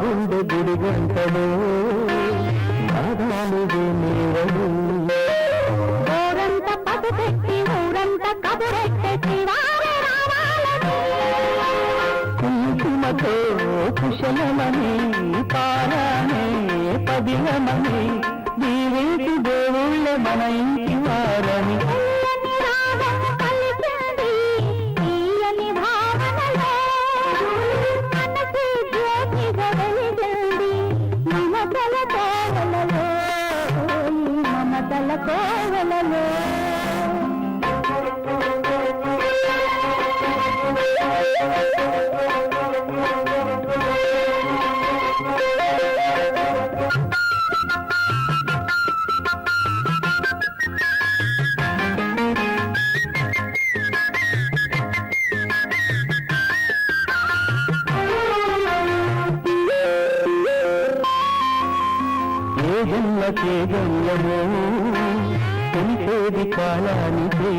గుండె గుడి గంటలు ఊరంత పదు పెట్టి ఊరంత కబురెట్టి కుంకుమతో కుశలమని పారానే పదిలమని దీవేటి దేవుళ్ళ మన ఇంటి వారని కోవలలో జన్మకే జన్మము తెలిసేది కాలానికి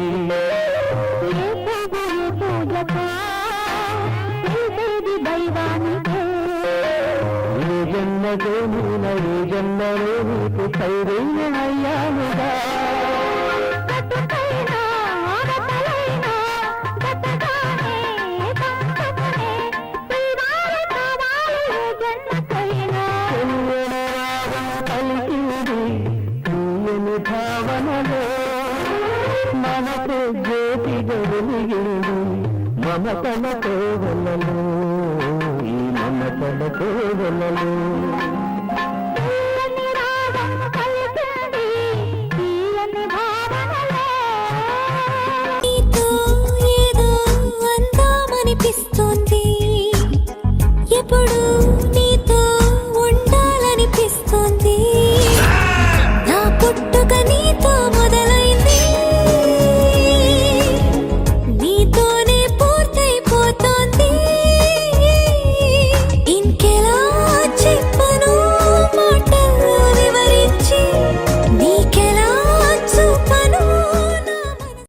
పూజకు తెలిసేది దైవానికి ఏ జన్మకే మూల ఏ జన్మలో నీకు ఖైరైన అయ్యానుగా భావనలో మనకు జ్యోతిగా వెలిగింది మమతల కోవలలో ఈ మమతల కోవలలో